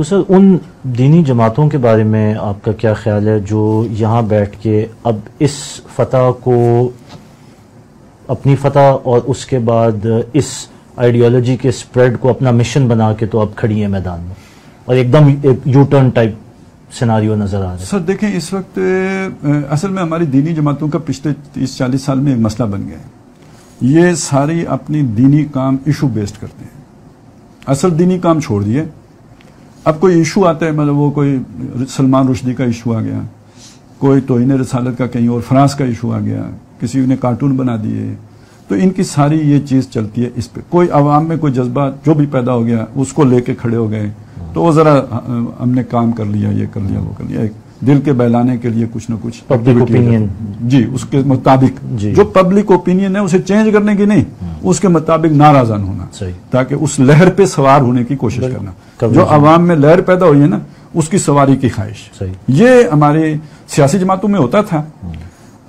تو سر ان دینی جماعتوں کے بارے میں آپ کا کیا خیال ہے جو یہاں بیٹھ کے اب اس فتح کو اپنی فتح اور اس کے بعد اس آئیڈیالوجی کے اسپریڈ کو اپنا مشن بنا کے تو اب کھڑی ہیں میدان میں اور ایک them you turn type scenario نظر آ رہا ہے؟ سر دیکھیں اس وقت اصل میں ہماری دینی جماعتوں کا پچھلے 30-40 سال میں ایک مسئلہ بن گیا ہے. یہ ساری اپنی دینی کام ایشو بیسڈ کرتے ہیں. اصل دینی کام چھوڑ دیے. اب کوئی ایشو آتا ہے, مطلب وہ کوئی سلمان رشدی کا ایشو آ گیا, کوئی توہین رسالت کا کہیں اور فرانس کا ایشو آ گیا, کسی نے کارٹون بنا دیے, تو ان کی ساری یہ چیز چلتی ہے اس پہ. کوئی عوام میں کوئی جذبہ جو بھی پیدا ہو گیا اس کو لے کے کھڑے ہو گئے, تو وہ ذرا ہم نے کام کر لیا, یہ کر لیا, وہ کر لیا, ایک دل کے بہلانے کے لیے کچھ نہ کچھ پبلک اوپینین, جی اس کے مطابق جو پبلک اوپینین ہے اسے چینج کرنے کی نہیں, اس کے مطابق ناراضان ہونا, تاکہ اس لہر پہ سوار ہونے کی کوشش کرنا. جو عوام میں لہر پیدا ہوئی ہے نا, اس کی سواری کی خواہش, یہ ہماری سیاسی جماعتوں میں ہوتا تھا.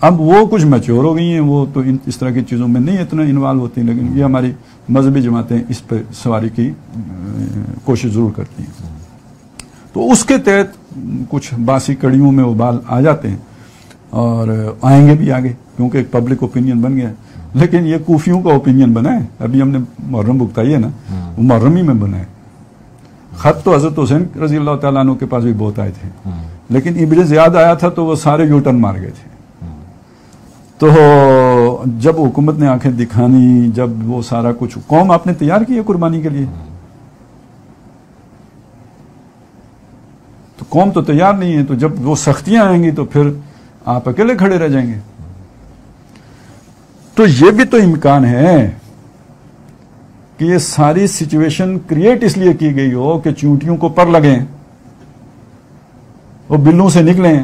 اب وہ کچھ میچور ہو گئی ہیں, وہ تو اس طرح کی چیزوں میں نہیں اتنا انوالو ہوتی, لیکن یہ ہماری مذہبی جماعتیں اس پہ سواری کی کوشش ضرور کرتی ہیں. تو اس کے تحت کچھ باسی کڑیوں میں ابال آ جاتے ہیں اور آئیں گے بھی آگے, کیونکہ ایک پبلک اوپینین بن گیا ہے. لیکن یہ کوفیوں کا اوپینین بنا ہے. ابھی ہم نے محرم بکتائی ہے نا, وہ محرم ہی میں بنا ہے. خط تو حضرت حسین رضی اللہ تعالیٰ عنہ کے پاس بھی بہت آئے تھے, لیکن ابن زیاد آیا تھا تو وہ سارے یو ٹرن مار گئے تھے. تو جب حکومت نے آنکھیں دکھانی, جب وہ سارا کچھ قوم آپ نے تیار کی ہے قربانی کے لیے, تو قوم تو تیار نہیں ہے. تو جب وہ سختیاں آئیں گی تو پھر آپ اکیلے کھڑے رہ جائیں گے. تو یہ بھی تو امکان ہے کہ یہ ساری سچویشن کریٹ اس لیے کی گئی ہو کہ چونٹیوں کو پر لگیں, وہ بلوں سے نکلیں,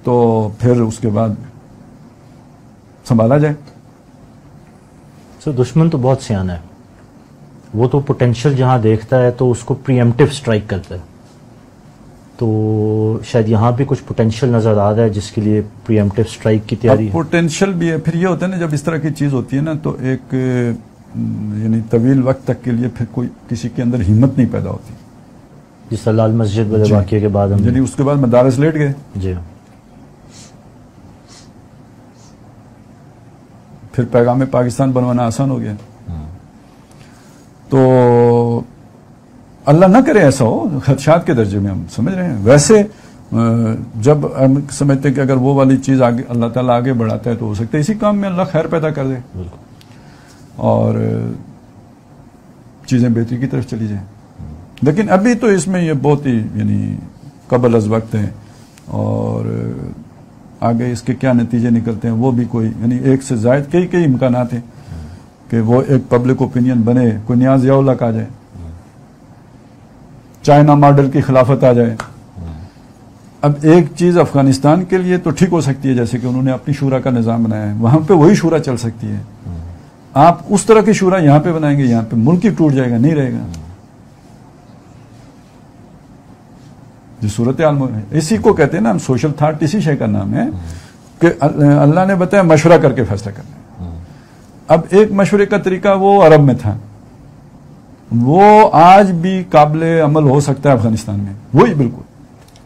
تو پھر اس کے بعد سنبھالا جائے. سر دشمن تو بہت سیانا ہے, وہ تو پوٹینشیل جہاں دیکھتا ہے تو اس کو پری ایمپٹیو اسٹرائک کرتا ہے. تو شاید یہاں بھی کچھ پوٹینشیل نظر آ رہا ہے جس کے لیے پری ایمپٹیو اسٹرائک کی تیاری ہے. پوٹینشیل بھی ہے. پھر یہ ہوتا ہے نا, جب اس طرح کی چیز ہوتی ہے نا, تو ایک یعنی طویل وقت تک کے لیے پھر کوئی کسی کے اندر ہمت نہیں پیدا ہوتی. جس طرح لال مسجد والے واقعے کے بعد یعنی اس کے بعد مدارس لیٹ گئے, جی, پھر پیغام پاکستان بنوانا آسان ہو گیا. تو اللہ نہ کرے ایسا ہو, خدشات کے درجے میں ہم سمجھ رہے ہیں. ویسے جب ہم سمجھتے ہیں کہ اگر وہ والی چیز آگے اللہ تعالیٰ آگے بڑھاتا ہے تو ہو سکتا ہے اسی کام میں اللہ خیر پیدا کر دے اور چیزیں بہتری کی طرف چلی جائیں. لیکن ابھی تو اس میں یہ بہت ہی یعنی قبل از وقت ہے, اور آگے اس کے کیا نتیجے نکلتے ہیں وہ بھی کوئی یعنی ایک سے زائد کئی امکانات ہیں کہ وہ ایک پبلک اوپینین بنے, کوئی نیا ضیاء الحق آ جائے, چائنا ماڈل کی خلافت آ جائے. اب ایک چیز افغانستان کے لیے تو ٹھیک ہو سکتی ہے, جیسے کہ انہوں نے اپنی شورا کا نظام بنایا ہے, وہاں پہ وہی شورا چل سکتی ہے. آپ اس طرح کی شورا یہاں پہ بنائیں گے, یہاں پہ ملک ہی ٹوٹ جائے گا, نہیں رہے گا. جو صورتحال اسی کو کہتے ہیں نا ہم سوشل تھاٹ, اسی شے کا نام ہے کہ اللہ نے بتایا مشورہ کر کے فیصلہ کرنا. اب ایک مشورے کا طریقہ وہ عرب میں تھا, وہ آج بھی قابل عمل ہو سکتا ہے افغانستان میں, وہی بالکل,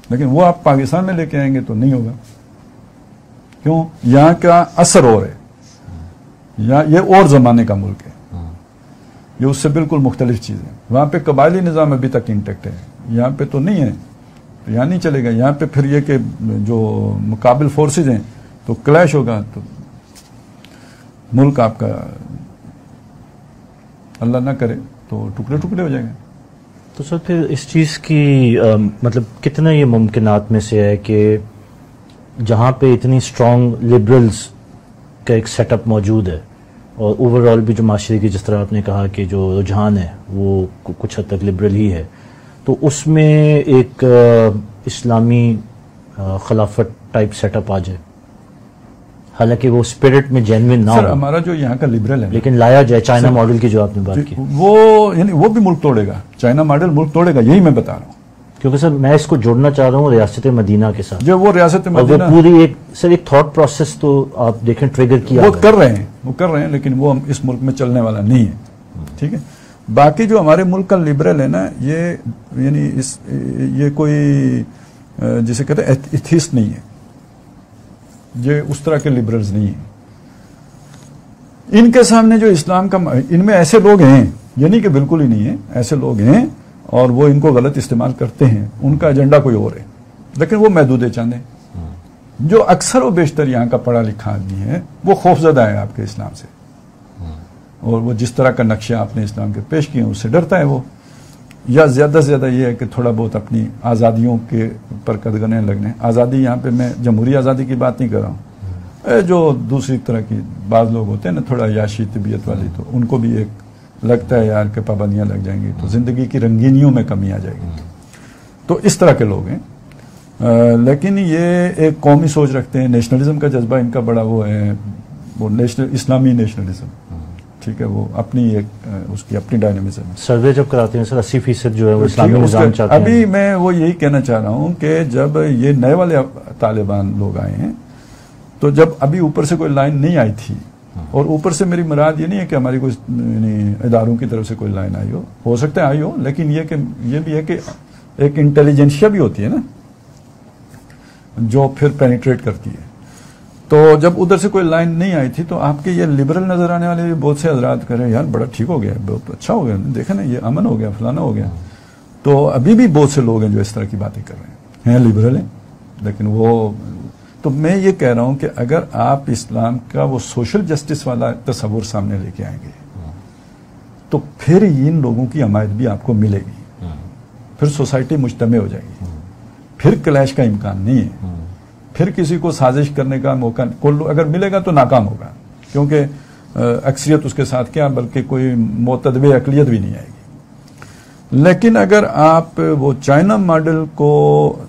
لیکن وہ آپ پاکستان میں لے کے آئیں گے تو نہیں ہوگا. کیوں؟ یہاں کا اثر اور ہے, یہ اور زمانے کا ملک ہے, یہ اس سے بالکل مختلف چیز ہے. وہاں پہ قبائلی نظام ابھی تک انٹیکٹ ہے, یہاں پہ تو نہیں ہے, یہاں نہیں چلے گا. یہاں پہ پھر یہ کہ جو مقابل فورسز ہیں تو کلیش ہوگا, تو ملک آپ کا اللہ نہ کرے تو ٹکڑے ٹکڑے ہو جائیں گے. تو سر پھر اس چیز کی مطلب کتنا یہ ممکنات میں سے ہے کہ جہاں پہ اتنی اسٹرانگ لبرلز کا ایک سیٹ اپ موجود ہے, اور اوور آل بھی جو معاشرے کی جس طرح آپ نے کہا کہ جو رجحان ہے وہ کچھ حد تک لبرل ہی ہے, تو اس میں ایک اسلامی خلافت ٹائپ سیٹ اپ آ جائے, حالانکہ وہ اسپرٹ میں جینوین نہ ہو, ہمارا جو یہاں کا لبرل ہے لیکن لایا جائے چائنا ماڈل کی جو آپ نے بات کی, وہ یعنی وہ بھی ملک توڑے گا, چائنا ماڈل ملک توڑے گا, یہی میں بتا رہا ہوں. کیونکہ سر میں اس کو جوڑنا چاہ رہا ہوں ریاست مدینہ کے ساتھ, جو وہ ریاست مدینہ پوری ایک سر ایک تھاٹ پروسیس تو آپ دیکھیں ٹریگر کیا وہ کر رہے ہیں, لیکن وہ اس ملک میں چلنے والا نہیں ہے. ٹھیک ہے, باقی جو ہمارے ملک کا لبرل ہے نا، یہ کوئی جسے کہتے ہیں ایتھیسٹ نہیں ہے، یہ اس طرح کے لبرلز نہیں ہیں. ان کے سامنے جو اسلام کا، ان میں ایسے لوگ ہیں، یہ نہیں کہ بالکل ہی نہیں ہے، ایسے لوگ ہیں اور وہ ان کو غلط استعمال کرتے ہیں، ان کا ایجنڈا کوئی اور ہے، لیکن وہ محدود چاند ہیں. جو اکثر و بیشتر یہاں کا پڑھا لکھا آدمی ہے وہ خوفزدہ ہے آپ کے اسلام سے، اور وہ جس طرح کا نقشہ آپ نے اسلام کے پیش کیے ہیں اس سے ڈرتا ہے وہ، یا زیادہ سے زیادہ یہ ہے کہ تھوڑا بہت اپنی آزادیوں کے پر قدغنیں لگنے. آزادی یہاں پہ میں جمہوری آزادی کی بات نہیں کر رہا ہوں، جو دوسری طرح کی بعض لوگ ہوتے ہیں نا تھوڑا یاشی طبیعت والی، تو ان کو بھی ایک لگتا ہے یار کہ پابندیاں لگ جائیں گی تو زندگی کی رنگینیوں میں کمی آ جائے گی. تو اس طرح کے لوگ ہیں. لیکن یہ ایک قومی سوچ رکھتے ہیں، نیشنلزم کا جذبہ ان کا بڑا وہ ہے، وہ اسلامی نیشنلزم، ٹھیک ہے، وہ اپنی ایک اس کی اپنی ڈائنامزم. سروے جب کراتے ہیں سر 80% جو ہے وہ اسلامی نظام چاہتے ہیں. ابھی میں وہ یہی کہنا چاہ رہا ہوں کہ جب یہ نئے والے طالبان لوگ آئے ہیں تو جب ابھی اوپر سے کوئی لائن نہیں آئی تھی، اور اوپر سے میری مراد یہ نہیں ہے کہ ہماری کوئی اداروں کی طرف سے کوئی لائن آئی ہو سکتا ہے آئی ہو، لیکن یہ بھی ہے کہ ایک انٹیلیجنشیا بھی ہوتی ہے نا جو پھر پینیٹریٹ کرتی ہے. تو جب ادھر سے کوئی لائن نہیں آئی تھی تو آپ کے یہ لبرل نظر آنے والے بھی بہت سے حضرات کریں یار بڑا ٹھیک ہو گیا، بہت اچھا ہو گیا، دیکھیں نا یہ امن ہو گیا، فلانا ہو گیا. تو ابھی بھی بہت سے لوگ ہیں جو اس طرح کی باتیں کر رہے ہیں لبرل ہیں، لیکن وہ تو میں یہ کہہ رہا ہوں کہ اگر آپ اسلام کا وہ سوشل جسٹس والا تصور سامنے لے کے آئیں گے تو پھر ان لوگوں کی حمایت بھی آپ کو ملے گی، پھر سوسائٹی مجتمع ہو جائے گی، پھر کلیش کا امکان نہیں ہے، پھر کسی کو سازش کرنے کا موقع اگر ملے گا تو ناکام ہوگا، کیونکہ اکثریت اس کے ساتھ کیا بلکہ کوئی معتدب اقلیت بھی نہیں آئے گی. لیکن اگر آپ وہ چائنا ماڈل کو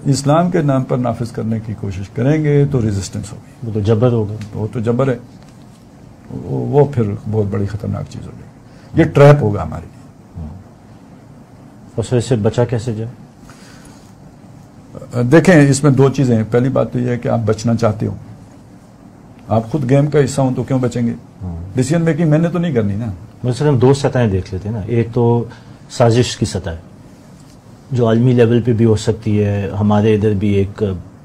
اسلام کے نام پر نافذ کرنے کی کوشش کریں گے تو ریزسٹنس ہوگی، وہ تو جبر ہوگا، وہ تو جبر ہے، وہ پھر بہت بڑی خطرناک چیز ہوگی، یہ ٹریپ ہوگا ہمارے لیے. اور اس سے بچا کیسے جائے؟ دیکھیں اس میں دو چیزیں ہیں. پہلی بات تو یہ ہے کہ آپ بچنا چاہتے ہو، آپ خود گیم کا حصہ ہوں تو کیوں بچیں گے؟ ڈیسیژن میکنگ میں نے تو نہیں کرنی نا. مثلا ہم دو سطحیں دیکھ لیتے ہیں نا، ایک تو سازش کی سطح جو عالمی لیول پہ بھی ہو سکتی ہے، ہمارے ادھر بھی ایک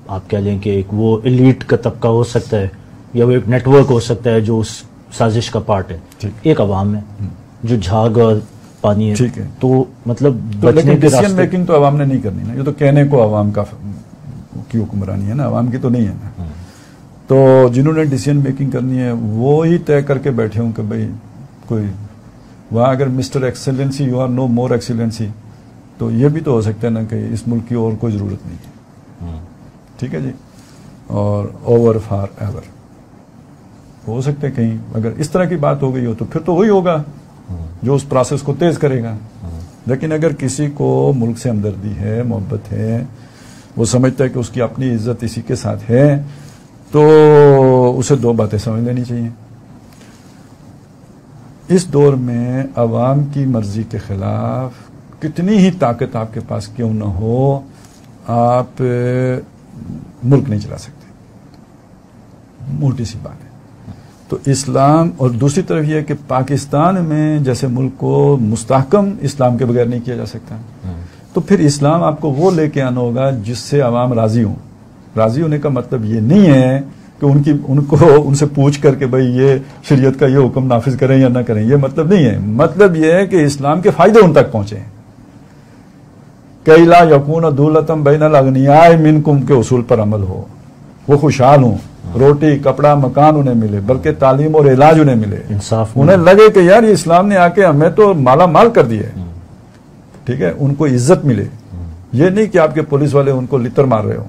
آپ کہہ لیں کہ ایک وہ ایلیٹ کا طبقہ ہو سکتا ہے یا وہ ایک نیٹ ورک ہو سکتا ہے جو اس سازش کا پارٹ ہے. ایک عوام ہے جو جھاگ اور پانی ہے، ٹھیک ہے، تو مطلب لیکن ڈیسیژن میکنگ تو عوام نے نہیں کرنی نا، یہ تو کہنے کو عوام کی حکمرانی ہے نا، عوام کی تو نہیں ہے نا. تو جنہوں نے ڈیسیژن میکنگ کرنی ہے وہ ہی طے کر کے بیٹھے ہوں کہ بھائی کوئی وہاں اگر Mr excellency you are no more excellency, تو یہ بھی تو ہو سکتا ہے نا کہ اس ملک کی اور کوئی ضرورت نہیں ہے، ٹھیک ہے جی، اور اوور فار ایور ہو سکتا ہے کہیں اگر اس طرح کی بات ہو گئی ہو تو پھر تو وہی ہوگا جو اس پروسیس کو تیز کرے گا. لیکن اگر کسی کو ملک سے ہمدردی ہے، محبت ہے، وہ سمجھتا ہے کہ اس کی اپنی عزت اسی کے ساتھ ہے، تو اسے دو باتیں سمجھ لینی چاہیے. اس دور میں عوام کی مرضی کے خلاف کتنی ہی طاقت آپ کے پاس کیوں نہ ہو، آپ ملک نہیں چلا سکتے، موٹی سی بات ہے. تو اسلام، اور دوسری طرف یہ ہے کہ پاکستان میں جیسے ملک کو مستحکم اسلام کے بغیر نہیں کیا جا سکتا، تو پھر اسلام آپ کو وہ لے کے آنا ہوگا جس سے عوام راضی ہوں. راضی ہونے کا مطلب یہ نہیں ہے کہ ان سے پوچھ کر کے بھئی یہ شریعت کا یہ حکم نافذ کریں یا نہ کریں، یہ مطلب نہیں ہے. مطلب یہ ہے کہ اسلام کے فائدے ان تک پہنچے، کئی لا یکون دولتم بین الاغنیاء منکم کے اصول پر عمل ہو، وہ خوشحال ہوں، روٹی کپڑا مکان انہیں ملے، بلکہ تعلیم اور علاج انہیں ملے، انصاف انہیں لگے کہ یار یہ اسلام نے آ کے ہمیں تو مالا مال کر دیا ہے، ٹھیک ہے، ان کو عزت ملے. یہ نہیں کہ آپ کے پولیس والے ان کو لتر مار رہے ہوں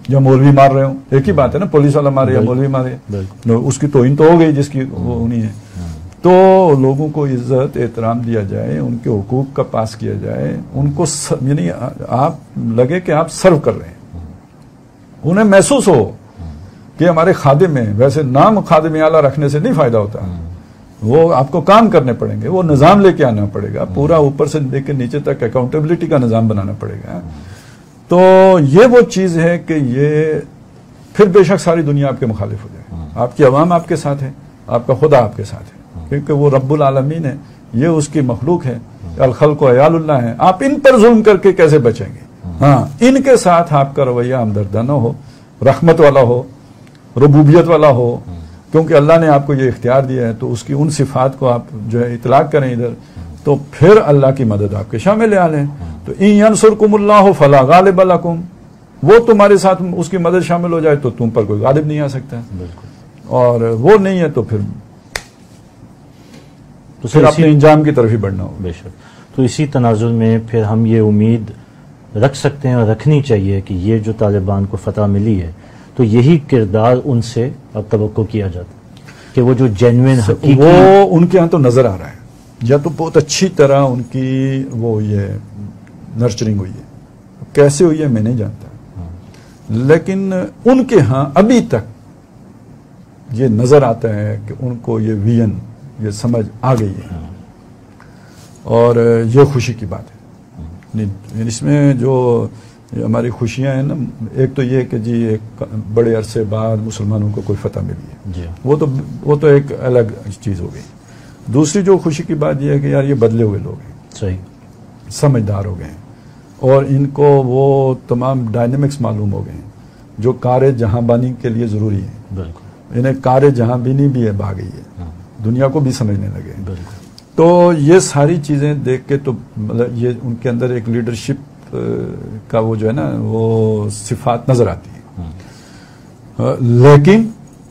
یا مولوی مار رہے ہوں، ایک ہی بات ہے نا، پولیس والا مارے یا مولوی مارے، اس کی توہین تو ہو گئی جس کی وہ ہونی ہے. تو لوگوں کو عزت احترام دیا جائے، ان کے حقوق کا پاس کیا جائے، ان کو یعنی آپ لگے کہ آپ سرو کر رہے ہیں، انہیں محسوس ہو کہ ہمارے خادم ہیں. ویسے نام خادم اعلیٰ رکھنے سے نہیں فائدہ ہوتا، وہ آپ کو کام کرنے پڑیں گے، وہ نظام لے کے آنا پڑے گا، پورا اوپر سے لے کے نیچے تک اکاؤنٹیبلٹی کا نظام بنانا پڑے گا. تو یہ وہ چیز ہے کہ یہ پھر بے شک ساری دنیا آپ کے مخالف ہو جائے، آپ کی عوام آپ کے ساتھ ہے، آپ کا خدا آپ کے ساتھ ہے، کیونکہ وہ رب العالمین ہے. یہ اس کی مخلوق ہے، الخلق عیال اللہ ہے، آپ ان پر ظلم کر کے کیسے بچیں گے؟ ہاں، ان کے ساتھ آپ کا رویہ ہمدردانہ ہو، رحمت والا ہو، ربوبیت والا ہو، کیونکہ اللہ نے آپ کو یہ اختیار دیا ہے، تو اس کی ان صفات کو آپ جو ہے اطلاق کریں ادھر، تو پھر اللہ کی مدد آپ کے شامل لے لیں. تو ان ینصرکم اللہ فلا غالب لکم، وہ تمہارے ساتھ اس کی مدد شامل ہو جائے تو تم پر کوئی غالب نہیں آ سکتا، اور وہ نہیں ہے تو پھر اپنے انجام کی طرف ہی بڑھنا ہو. بے شک. تو اسی تناظر میں پھر ہم یہ امید رکھ سکتے ہیں اور رکھنی چاہیے کہ یہ جو طالبان کو فتح ملی ہے تو یہی کردار ان سے اب توقع کیا جاتا ہے کہ وہ جو جینوین حقیقی، وہ ان کے ہاں تو نظر آ رہا ہے، یا تو بہت اچھی طرح ان کی وہ یہ نرچرنگ ہوئی ہے، کیسے ہوئی ہے میں نہیں جانتا، لیکن ان کے ہاں ابھی تک یہ نظر آتا ہے کہ ان کو یہ ویژن، یہ سمجھ آ گئی ہے، اور یہ خوشی کی بات ہے. اس میں جو ہماری خوشیاں ہیں نا، ایک تو یہ کہ جی ایک بڑے عرصے بعد مسلمانوں کو کوئی فتح ملی ہے، وہ تو ایک الگ چیز ہو گئی. دوسری جو خوشی کی بات یہ ہے کہ یار یہ بدلے ہوئے لوگ ہیں، صحیح سمجھدار ہو گئے ہیں، اور ان کو وہ تمام ڈائنامکس معلوم ہو گئے ہیں جو کار جہاں بانی کے لیے ضروری ہے. بالکل. انہیں کار جہاں بینی بھی ہے، بھا گئی ہے، دنیا کو بھی سمجھنے لگے. بالکل. تو یہ ساری چیزیں دیکھ کے تو مطلب یہ ان کے اندر ایک لیڈرشپ کا وہ جو ہے نا وہ صفات نظر آتی ہے. لیکن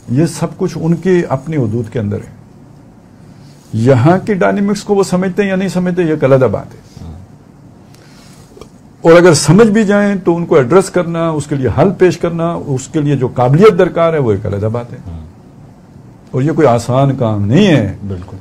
یہ سب کچھ ان کی اپنی حدود کے اندر ہے. یہاں کی ڈائنامکس کو وہ سمجھتے ہیں یا نہیں سمجھتے، یہ ایک علیحدہ بات ہے، اور اگر سمجھ بھی جائیں تو ان کو ایڈریس کرنا، اس کے لیے حل پیش کرنا، اس کے لیے جو قابلیت درکار ہے وہ ایک علیحدہ بات ہے، اور یہ کوئی آسان کام نہیں ہے. بالکل.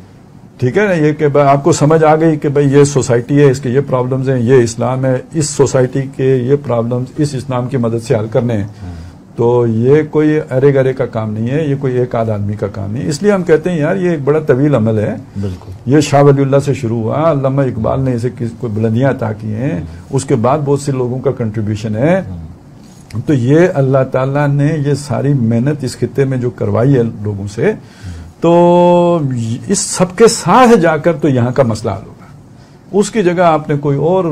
ٹھیک ہے نا، یہ کہ آپ کو سمجھ آ گئی کہ بھئی یہ سوسائٹی ہے، اس کے یہ پرابلمز ہیں، یہ اسلام ہے، اس سوسائٹی کے یہ پرابلمز اس اسلام کی مدد سے حل کرنے ہیں، تو یہ کوئی ارے گرے کا کام نہیں ہے، یہ کوئی ایک آدھ آدمی کا کام نہیں. اس لیے ہم کہتے ہیں یار یہ ایک بڑا طویل عمل ہے. بالکل. یہ شاہ ولی اللہ سے شروع ہوا، علامہ اقبال نے اسے کوئی بلندیاں عطا کی ہیں، اس کے بعد بہت سے لوگوں کا کنٹریبیوشن ہے. تو یہ اللہ تعالیٰ نے یہ ساری محنت اس خطے میں جو کروائی ہے لوگوں سے، تو اس سب کے ساتھ جا کر تو یہاں کا مسئلہ حل ہوگا. اس کی جگہ آپ نے کوئی اور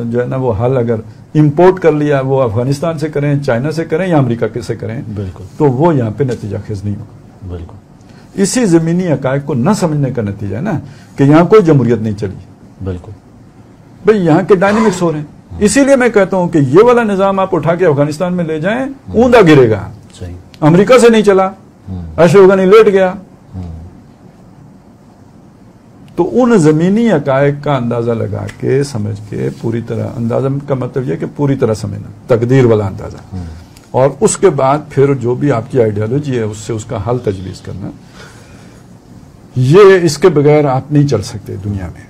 جو ہے نا وہ حل اگر امپورٹ کر لیا، وہ افغانستان سے کریں، چائنا سے کریں یا امریکہ سے کریں، بالکل، تو وہ یہاں پہ نتیجہ خیز نہیں ہوگا. بالکل. اسی زمینی حقائق کو نہ سمجھنے کا نتیجہ ہے نا کہ یہاں کوئی جمہوریت نہیں چلی. بالکل. بھئی یہاں کے ڈائنامکس ہو رہے ہیں. اسی لیے میں کہتا ہوں کہ یہ والا نظام آپ اٹھا کے افغانستان میں لے جائیں، اوندا گرے گا. صحیح. امریکہ سے نہیں چلا، اشرف غنی لیٹ گیا. تو ان زمینی حقائق کا اندازہ لگا کے سمجھ کے پوری طرح، اندازہ کا مطلب یہ کہ پوری طرح سمجھنا، تقدیر والا اندازہ، اور اس کے بعد پھر جو بھی آپ کی آئیڈیالوجی ہے اس سے اس کا حل تجویز کرنا. یہ اس کے بغیر آپ نہیں چل سکتے دنیا میں.